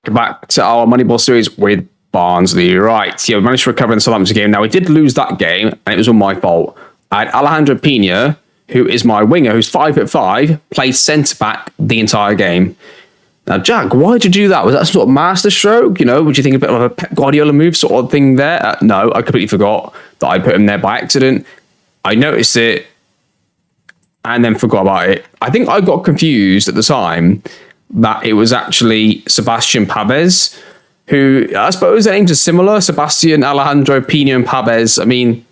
Back to our Moneyball series with Barnsley. Right, yeah, we managed to recover in the Southampton game. Now, we did lose that game, and it was all my fault. I had Alejandro Pina, who is my winger, who's 5'5", played centre-back the entire game. Now, Jack, why did you do that? Was that some sort of master stroke? You know, would you think a bit of a Pep Guardiola move sort of thing there? No, I completely forgot that I put him there by accident. I noticed it and then forgot about it. I think I got confused at the time that it was actually Sebastian Pabez, who I suppose their names are similar. Sebastian, Alejandro, Pina, and Pabez. I mean,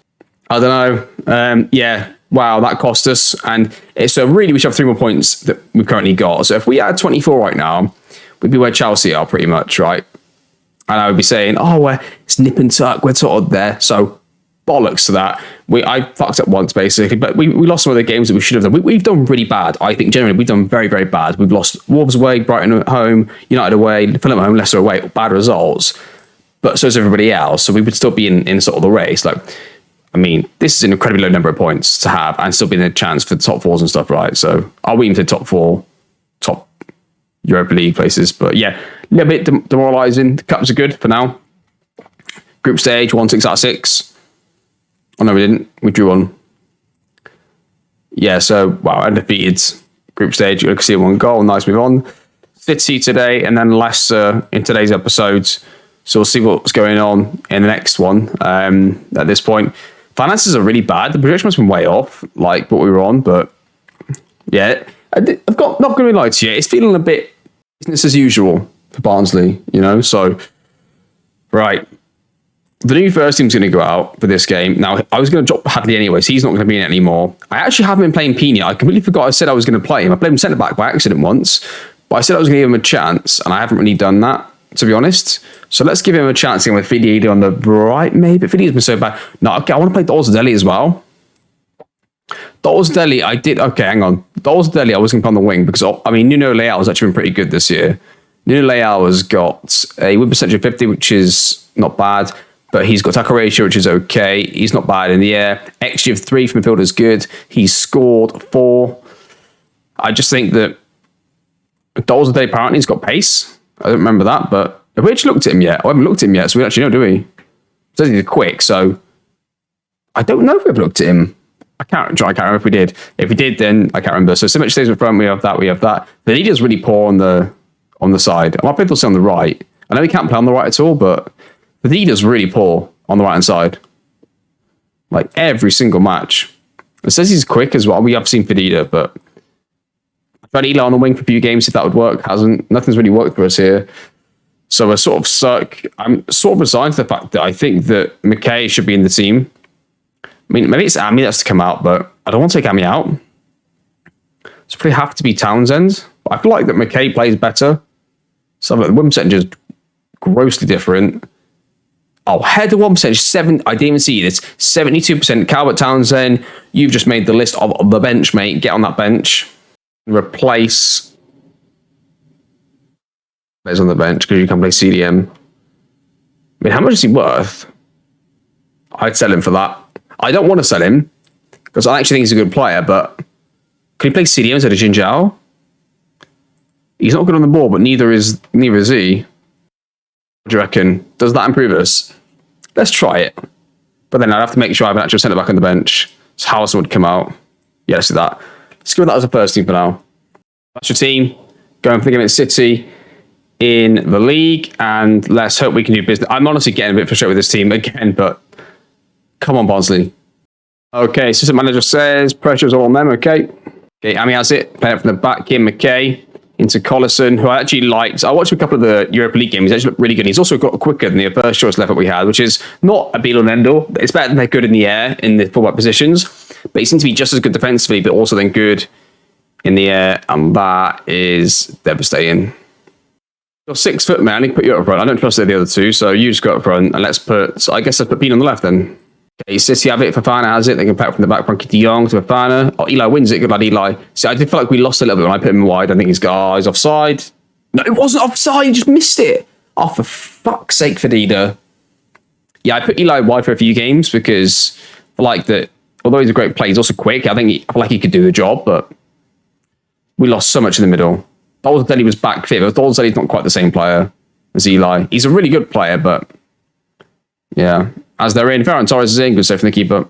I don't know. Yeah, wow, that cost us. And so really, we should have 3 more points that we've currently got. So if we had 24 right now, we'd be where Chelsea are pretty much, right? And I would be saying, oh, it's nip and tuck. We're sort of there. So bollocks to that. I fucked up once, basically, but we lost some of the games that we should have done. We've done really bad. I think generally we've done very, very bad. We've lost Wolves away, Brighton at home, United away, Fulham at home, Leicester away. Bad results. But so is everybody else. So we would still be in sort of the race. Like, I mean, this is an incredibly low number of points to have and still be in a chance for top fours and stuff, right? So I'll wait into top 4, top Europa League places. But yeah, a little bit demoralising. The cups are good for now. Group stage, 1 6 out of 6. Oh, no, we didn't. We drew on. Yeah, so, wow, undefeated group stage. You can see 1 goal. Nice move on. City today, and then Leicester in today's episodes. So we'll see what's going on in the next one. At this point, finances are really bad. The projection must have been way off, like what we were on. But, yeah, I've got, not going to lie to you, it's feeling a bit business as usual for Barnsley, you know? So, right. The new first team's going to go out for this game. Now, I was going to drop Hadley anyway, so he's not going to be in it anymore. I actually haven't been playing Pina. I completely forgot I said I was going to play him. I played him centre-back by accident once, but I said I was going to give him a chance, and I haven't really done that, to be honest. So let's give him a chance again with Fididi on the right, maybe. Fididi's been so bad. No, okay, I want to play Dolzadeli as well. Dolzadeli, I did... Okay, hang on. Dolzadeli, I was going to play on the wing, because, I mean, Nuno Leal has actually been pretty good this year. Nuno Leal has got a win percentage of 50, which is not bad. But he's got tackle ratio, which is okay. He's not bad in the air. XG of 3 from midfield is good. He's scored 4. I just think that Dolzadeli apparently has got pace. I don't remember that, but have we actually looked at him yet? I haven't looked at him yet, so we actually know, do we? It says he's quick, so I don't know if we've looked at him. I can't remember if we did. If we did, then I can't remember. So Simic stays in front, we have that. The leader's really poor on the side. I might be able to say on the right. I know he can't play on the right at all, but the leader's really poor on the right-hand side. Like, every single match. It says he's quick as well. We have seen Fidida, but I tried Eli on the wing for a few games, if that would work. Hasn't. Nothing's really worked for us here. So we're sort of stuck. I'm sort of resigned to the fact that I think that McKay should be in the team. I mean, maybe it's Ami that's to come out, but I don't want to take Ami out. So probably have to be Townsend. But I feel like that McKay plays better. So the win percentage is grossly different. Oh, header 1%, I didn't even see this. 72%. Calvert Townsend, you've just made the list of the bench, mate. Get on that bench. Replace players on the bench because you can play CDM. I mean, how much is he worth? I'd sell him for that. I don't want to sell him because I actually think he's a good player, but can he play CDM instead of Jinjao? He's not good on the ball, but neither is he. What do you reckon? Does that improve us? Let's try it. But then I'd have to make sure I have an actual centre back on the bench. So Howson would come out. Yeah, let's do that. Let's go with that as a first team for now. That's your team. Going for the game at City in the league. And let's hope we can do business. I'm honestly getting a bit frustrated with this team again, but come on, Barnsley. Okay, assistant manager says pressure's all on them. Okay, Ami has it. Playing it from the back. Kim McKay into Collison, who I actually liked. I watched a couple of the Europa League games. He's actually looked really good. He's also got quicker than the first choice left that we had, which is not a be-all and end-all. It's better than they're good in the air in the fullback positions, but he seems to be just as good defensively, but also then good in the air, and that is devastating. You're 6 foot, man. I can put you up front. I don't trust the other two, so you just go up front, and let's put Pina on the left then. Okay, City have it. Fofana has it. They can pack from the back. Frankie de Jong to Fofana. Oh, Eli wins it. Good lad, Eli. See, I did feel like we lost a little bit when I put him wide. I think he's offside. No, it wasn't offside. He just missed it. Oh, for fuck's sake, Fadida. Yeah, I put Eli wide for a few games because I like that. Although he's a great player, he's also quick. I feel like he could do the job, but we lost so much in the middle. Dolzadeli was back fit, but Dolzadeli's not quite the same player. as Eli. He's a really good player, but yeah, as they're in, Ferran Torres is in, good save from the keeper.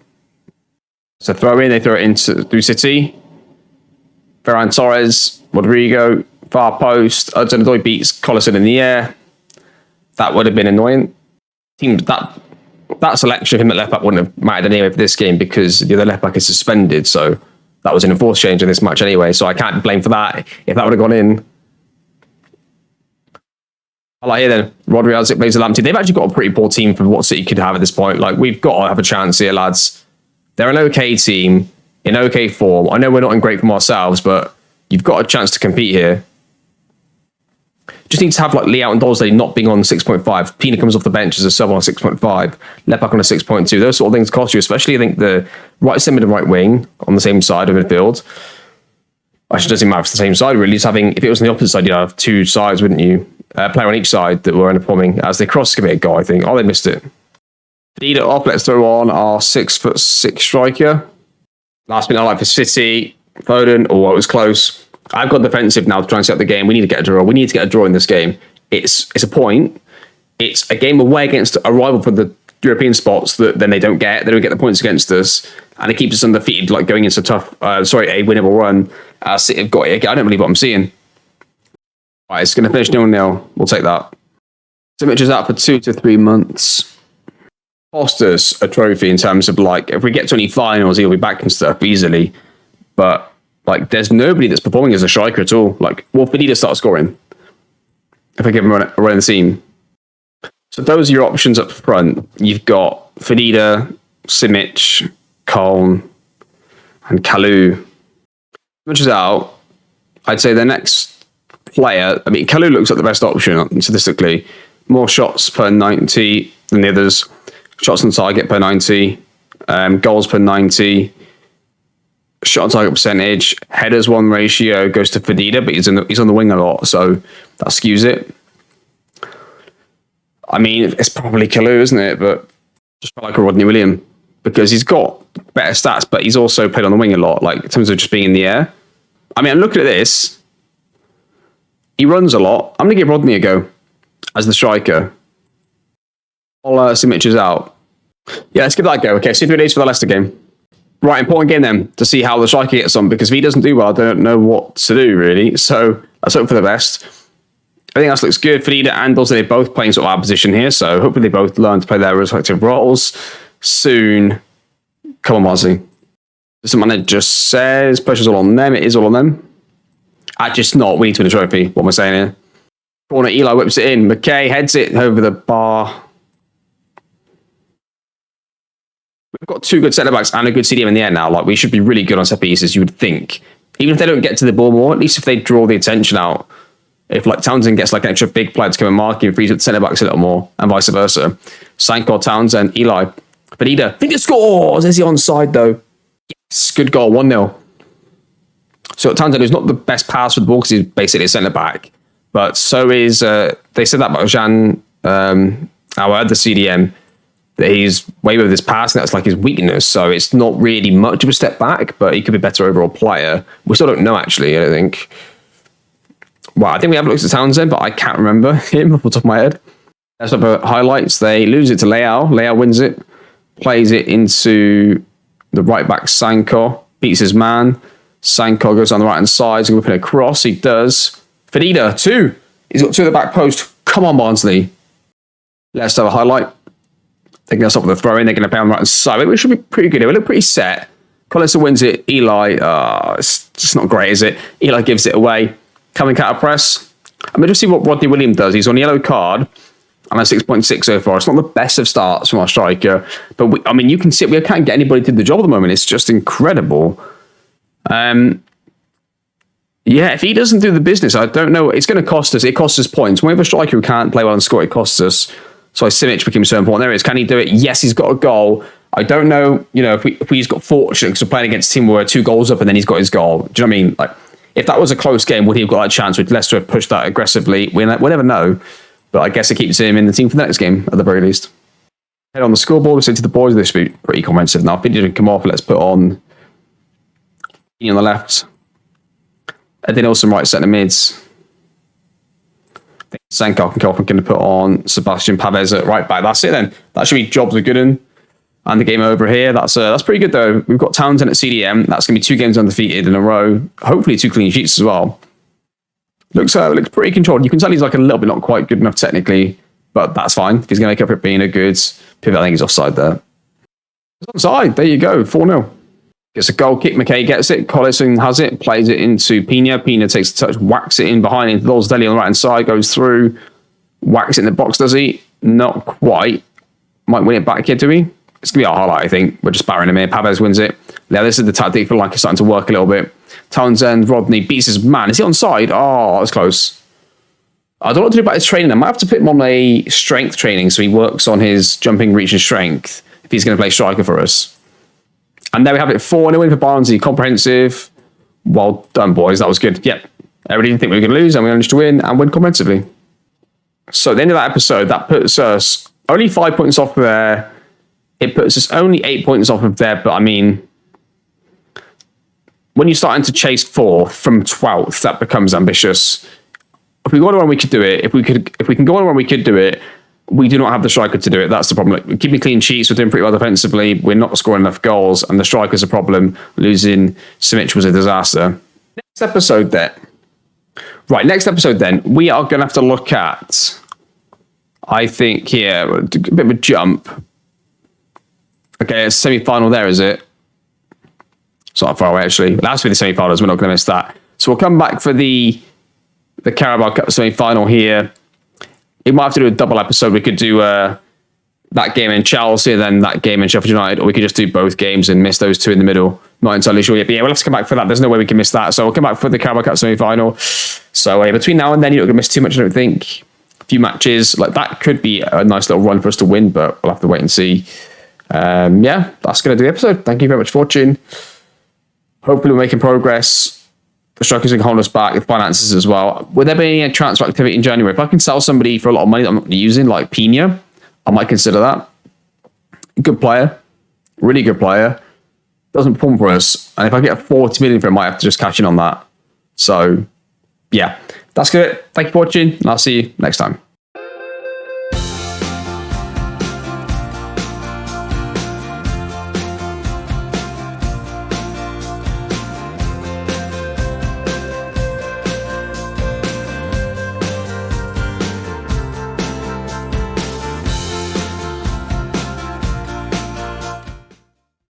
So throw in, they throw it into through City. Ferran Torres, Rodrigo, far post. Hudson-Odoi beats Collison in the air. That would have been annoying. That selection of him at left back wouldn't have mattered anyway for this game because the other left back is suspended. So that was an enforced change in this match anyway. So I can't blame for that if that would have gone in. I like here then. Rodri has it, plays the Lamptey. They've actually got a pretty poor team for what City could have at this point. Like, we've got to have a chance here, lads. They're an okay team in okay form. I know we're not in great form ourselves, but you've got a chance to compete here. Just need to have like Lee out and Dolsley not being on 6.5. Pina comes off the bench as a sub on 6.5. Left back on a 6.2. Those sort of things cost you, especially I think the right centre and right wing on the same side of midfield. Actually, it doesn't matter if it's the same side really. Just having, if it was on the opposite side, you'd have two sides, wouldn't you? Player on each side that were underperforming as they cross commit a goal, I think. Oh, they missed it. Feed it off. Let's throw on our 6'6" striker. Last minute highlight for City. Foden. Oh, it was close. I've got defensive now to try and set up the game. We need to get a draw. We need to get a draw in this game. It's a point. It's a game away against a rival for the European spots that then they don't get. They don't get the points against us. And it keeps us undefeated, like going into a winnable run. City have got it again. I don't believe what I'm seeing. Right, it's going to finish 0-0. We'll take that. Simic is out for 2 to 3 months. Cost us a trophy in terms of like, if we get to any finals, he'll be back and stuff easily. But like, there's nobody that's performing as a striker at all. Like, will Fedida start scoring if I give him a run in the team? So those are your options up front. You've got Fedida, Simic, Coln, and Kalou. Which is out. I'd say the next player, I mean, Kalou looks like the best option statistically. More shots per 90 than the others. Shots on target per 90. Goals per 90. Shot on target percentage. Headers one ratio goes to Fedida, but he's on the wing a lot, so that skews it. I mean, it's probably Kalou, isn't it? But just like a Rodney Williams, because he's got better stats, but he's also played on the wing a lot, like in terms of just being in the air. I mean, I'm looking at this. He runs a lot. I'm going to give Rodney a go as the striker. While Simic is out. Yeah, let's give that a go. Okay, see 3 days for the Leicester game. Right, important game then to see how the striker gets on, because if he doesn't do well, I don't know what to do really. So let's hope for the best. Everything else looks good. Fedida and also they're both playing sort of our position here, so hopefully they both learn to play their respective roles soon. Come on, Barnsley. Someone just says pressure's all on them. It is all on them. Just not. We need to win a trophy. What am I saying here? Corner, Eli whips it in. McKay heads it over the bar. We've got two good centre-backs and a good CDM in the air now. Like, we should be really good on set pieces, you would think. Even if they don't get to the ball more, at least if they draw the attention out. If, like, Townsend gets, like, an extra big player to come and mark him, frees up the centre-backs a little more, and vice versa. Sanko, Townsend, Eli. Fedida. Fedida scores! Is he onside, though? Yes, good goal, 1-0. So Townsend, who's not the best passer with the ball because he's basically a centre-back, but so is, they said that about Jean, our other CDM, that he's way over this pass, and that's like his weakness, so it's not really much of a step back, but he could be a better overall player. We still don't know, actually, I don't think. Well, I think we have looked at Townsend, but I can't remember him off the top of my head. Let's have highlights. They lose it to Leao. Leao wins it, plays it into the right-back Sanko, beats his man. Sanko goes on the right-hand side, he's going to put a cross. He does. Fedida, 2. He's got 2 at the back post. Come on, Barnsley. Let's have a highlight. They're going to stop with the throw-in. They're going to play on the right-hand side, which should be pretty good. It will look pretty set. Collison wins it. Eli, it's just not great, is it? Eli gives it away. Coming counter press. I'm going to see what Rodney Williams does. He's on a yellow card and a 6.6 so far. It's not the best of starts from our striker, but you can see we can't get anybody to do the job at the moment. It's just incredible. Yeah, if he doesn't do the business, I don't know. It's going to cost us. It costs us points. When we have a striker who can't play well and score, it costs us. So Simic became so important. There it is. Can he do it? Yes, he's got a goal. I don't know, if he's got fortune because we're playing against a team where we're 2 goals up and then he's got his goal. Do you know what I mean? Like, if that was a close game, would he have got that chance? Would Leicester have pushed that aggressively? We'll never know. But I guess it keeps him in the team for the next game, at the very least. Head on the scoreboard. Let's say to the boys, this should be pretty comprehensive now. If he didn't come off, let's put on the left. And then also right centre mids. Senko can go up and going to put on Sebastian Pavez at right back. That's it then. That should be jobs are good and the game over here. That's pretty good though. We've got Townsend at CDM. That's going to be 2 games undefeated in a row. Hopefully 2 clean sheets as well. Looks pretty controlled. You can tell he's like a little bit not quite good enough technically, but that's fine. If he's going to make up for it being a good pivot, I think he's offside there. He's onside. There you go. 4-0. Gets a goal kick. McKay gets it. Collison has it. Plays it into Pina. Pina takes a touch, whacks it in behind into Losdeli on the right hand side. Goes through. Whacks it in the box, does he? Not quite. Might win it back here, do we? It's going to be our highlight, I think. We're just barring him here. Pavez wins it. Yeah, this is the tactic. Feel like it's starting to work a little bit. Townsend, Rodney beats his man. Is he onside? Oh, that was close. I don't know what to do about his training. I might have to put him on a strength training so he works on his jumping, reach and strength if he's going to play striker for us. And there we have it. 4-0 win for Barnsley. Comprehensive. Well done, boys. That was good. Yep. Everybody didn't think we were going to lose and we managed to win and win comprehensively. So at the end of that episode, that puts us only 5 points off there. It puts us only 8 points off of there. But I mean, when you're starting to chase 4th from 12th, that becomes ambitious. If we go on a run, we could do it. If we can go on a run, we could do it. We do not have the striker to do it. That's the problem. Like, we're keeping clean sheets. We're doing pretty well defensively. We're not scoring enough goals, and the striker's a problem. Losing Simic was a disaster. Next episode then, we are going to have to look at, I think here, a bit of a jump. Okay, it's semi-final there, is it? It's not far away, actually. It has to be the semi-finals. We're not going to miss that. So we'll come back for the Carabao Cup semi-final here. We might have to do a double episode. We could do that game in Chelsea and then that game in Sheffield United, or we could just do both games and miss those 2 in the middle. Not entirely sure yet, but yeah, we'll have to come back for that. There's no way we can miss that. So we'll come back for the Carabao Cup semi-final. So between now and then, you're not going to miss too much, I don't think. A few matches. Like that could be a nice little run for us to win, but we'll have to wait and see. Yeah, that's going to do the episode. Thank you very much for watching. Hopefully we're making progress. The strikers can hold us back with finances as well. Would there be any transfer activity in January? If I can sell somebody for a lot of money that I'm not using, like Pina, I might consider that. Good player. Really good player. Doesn't perform for us. And if I get 40 million for him, I might have to just cash in on that. So, yeah. That's good. Thank you for watching, and I'll see you next time.